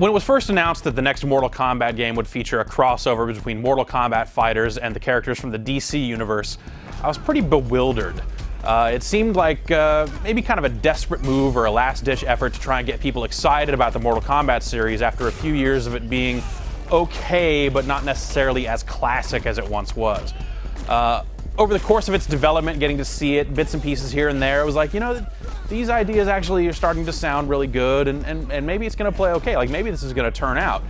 When it was first announced that the next Mortal Kombat game would feature a crossover between Mortal Kombat fighters and the characters from the DC universe, I was pretty bewildered. It seemed like maybe kind of a desperate move or a last-ditch effort to try and get people excited about the Mortal Kombat series after a few years of it being okay, but not necessarily as classic as it once was. Over the course of its development, getting to see it, bits and pieces here and there, it was like, you know, these ideas actually are starting to sound really good, and maybe it's going to play okay, like maybe this is going to turn out.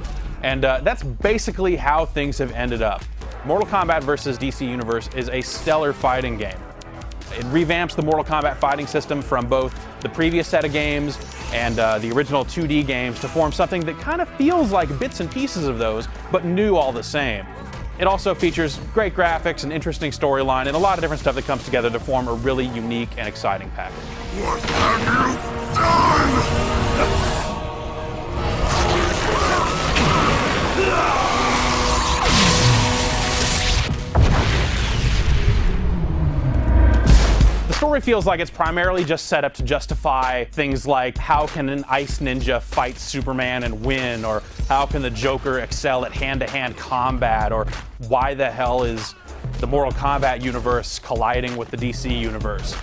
And that's basically how things have ended up. Mortal Kombat vs. DC Universe is a stellar fighting game. It revamps the Mortal Kombat fighting system from both the previous set of games and the original 2D games to form something that kind of feels like bits and pieces of those, but new all the same. It also features great graphics, an interesting storyline, and a lot of different stuff that comes together to form a really unique and exciting package. What have you done? The story feels like it's primarily just set up to justify things like how can an ice ninja fight Superman and win, or how can the Joker excel at hand-to-hand combat, or why the hell is the Mortal Kombat universe colliding with the DC universe.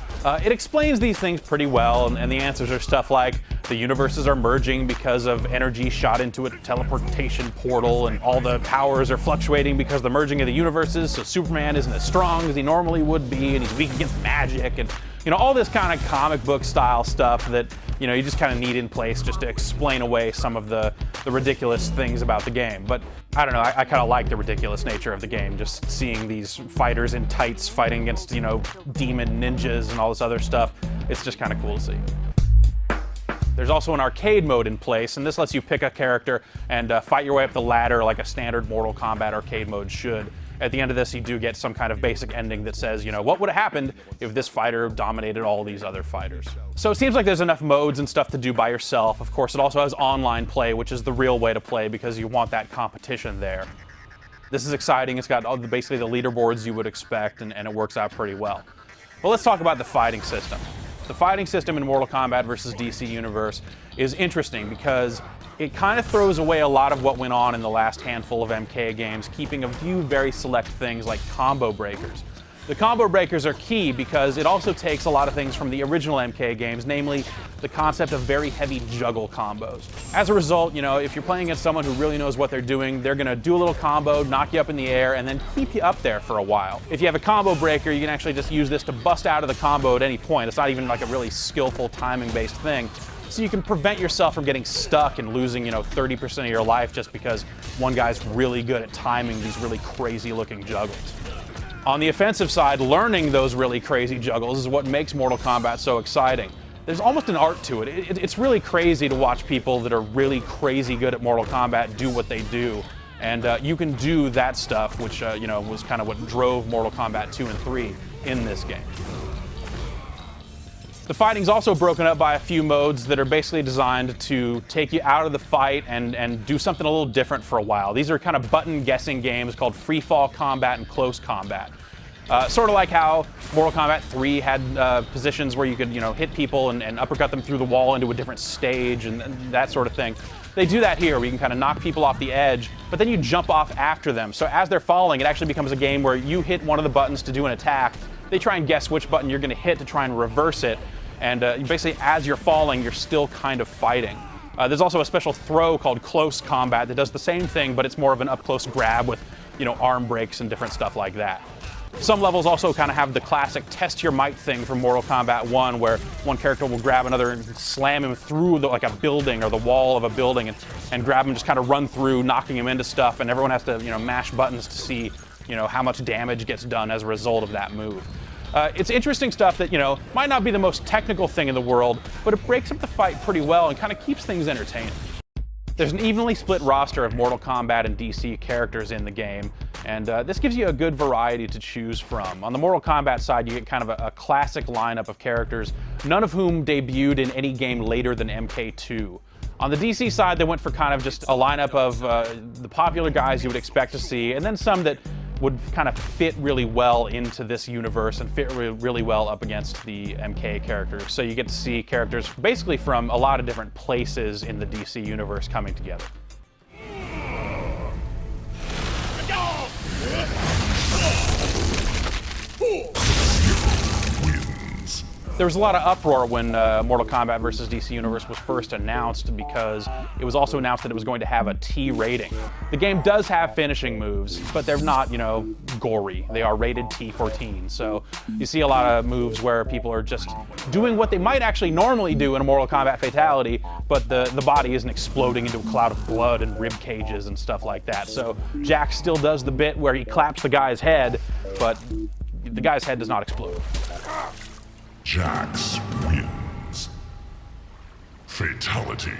It explains these things pretty well, and the answers are stuff like the universes are merging because of energy shot into a teleportation portal, and all the powers are fluctuating because of the merging of the universes, so Superman isn't as strong as he normally would be, and he's weak against magic, and you know, all this kind of comic book style stuff that, you know, you just kind of need in place just to explain away some of the ridiculous things about the game. But I don't know, I kind of like the ridiculous nature of the game, just seeing these fighters in tights fighting against, you know, demon ninjas and all this other stuff. It's just kind of cool to see. There's also an arcade mode in place, and this lets you pick a character and fight your way up the ladder like a standard Mortal Kombat arcade mode should. At the end of this, you do get some kind of basic ending that says, you know, what would have happened if this fighter dominated all these other fighters? So it seems like there's enough modes and stuff to do by yourself. Of course, it also has online play, which is the real way to play because you want that competition there. This is exciting. It's got basically the leaderboards you would expect, and it works out pretty well. But let's talk about the fighting system. The fighting system in Mortal Kombat vs. DC Universe is interesting because it kind of throws away a lot of what went on in the last handful of MK games, keeping a few very select things like combo breakers. The combo breakers are key because it also takes a lot of things from the original MK games, namely the concept of very heavy juggle combos. As a result, you know, if you're playing against someone who really knows what they're doing, they're gonna do a little combo, knock you up in the air, and then keep you up there for a while. If you have a combo breaker, you can actually just use this to bust out of the combo at any point. It's not even like a really skillful timing-based thing. So you can prevent yourself from getting stuck and losing, you know, 30% of your life just because one guy's really good at timing these really crazy-looking juggles. On the offensive side, learning those really crazy juggles is what makes Mortal Kombat so exciting. There's almost an art to it. It's really crazy to watch people that are really crazy good at Mortal Kombat do what they do. And you can do that stuff, which you know, was kind of what drove Mortal Kombat 2 and 3 in this game. The fighting's also broken up by a few modes that are basically designed to take you out of the fight and do something a little different for a while. These are kind of button guessing games called free fall combat and close combat. Sort of like how Mortal Kombat 3 had positions where you could, you know, hit people and uppercut them through the wall into a different stage and that sort of thing. They do that here, where you can kind of knock people off the edge, but then you jump off after them. So as they're falling, it actually becomes a game where you hit one of the buttons to do an attack. They try and guess which button you're going to hit to try and reverse it. And basically, as you're falling, you're still kind of fighting. There's also a special throw called close combat that does the same thing, but it's more of an up-close grab with, you know, arm breaks and different stuff like that. Some levels also kind of have the classic test your might thing from Mortal Kombat 1, where one character will grab another and slam him through like a building or the wall of a building and grab him, just kind of run through, knocking him into stuff, and everyone has to, you know, mash buttons to see, you know, how much damage gets done as a result of that move. It's interesting stuff that, you know, might not be the most technical thing in the world, but it breaks up the fight pretty well and kind of keeps things entertaining. There's an evenly split roster of Mortal Kombat and DC characters in the game, and this gives you a good variety to choose from. On the Mortal Kombat side, you get kind of a classic lineup of characters, none of whom debuted in any game later than MK2. On the DC side, they went for kind of just a lineup of the popular guys you would expect to see, and then some that would kind of fit really well into this universe and fit really well up against the MK characters. So you get to see characters basically from a lot of different places in the DC universe coming together. There was a lot of uproar when Mortal Kombat vs. DC Universe was first announced because it was also announced that it was going to have a T rating. The game does have finishing moves, but they're not, you know, gory. They are rated T14. So you see a lot of moves where people are just doing what they might actually normally do in a Mortal Kombat fatality, but the body isn't exploding into a cloud of blood and rib cages and stuff like that. So Jax still does the bit where he claps the guy's head, but the guy's head does not explode. Jax wins. Fatality.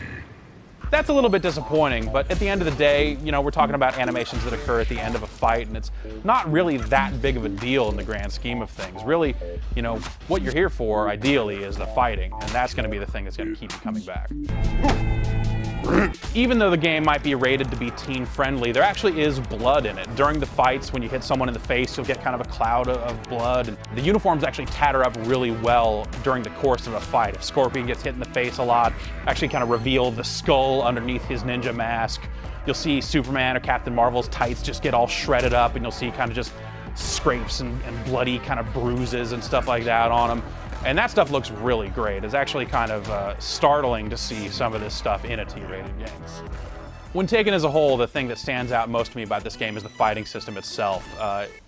That's a little bit disappointing, but at the end of the day, you know, we're talking about animations that occur at the end of a fight, and it's not really that big of a deal in the grand scheme of things. Really, you know, what you're here for, ideally, is the fighting, and that's going to be the thing that's going to keep you coming back. Even though the game might be rated to be teen-friendly, there actually is blood in it. During the fights, when you hit someone in the face, you'll get kind of a cloud of blood. And the uniforms actually tatter up really well during the course of a fight. If Scorpion gets hit in the face a lot, actually kind of reveal the skull underneath his ninja mask. You'll see Superman or Captain Marvel's tights just get all shredded up, and you'll see kind of just scrapes and bloody kind of bruises and stuff like that on them. And that stuff looks really great. It's actually kind of startling to see some of this stuff in a T-rated game. When taken as a whole, the thing that stands out most to me about this game is the fighting system itself.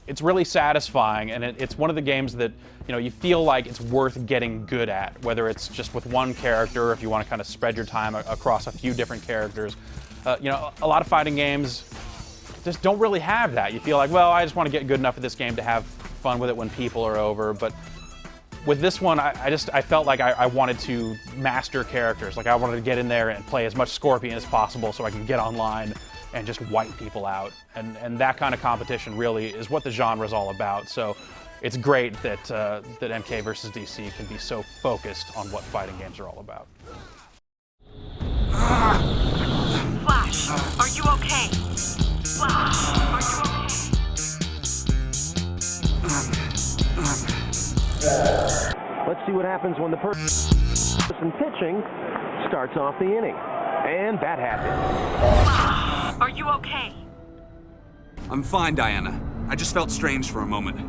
It's really satisfying, and it's one of the games that, you know, you feel like it's worth getting good at, whether it's just with one character or if you want to kind of spread your time across a few different characters. You know, a lot of fighting games just don't really have that. You feel like, well, I just want to get good enough at this game to have fun with it when people are over, but with this one, I felt like I wanted to master characters. Like I wanted to get in there and play as much Scorpion as possible so I can get online and just wipe people out. And that kind of competition really is what the genre is all about. So it's great that, that MK vs. DC can be so focused on what fighting games are all about. Flash, are you okay? Flash, are you okay? Let's see what happens when the person pitching starts off the inning. And that happened. Flash, are you okay? I'm fine, Diana. I just felt strange for a moment.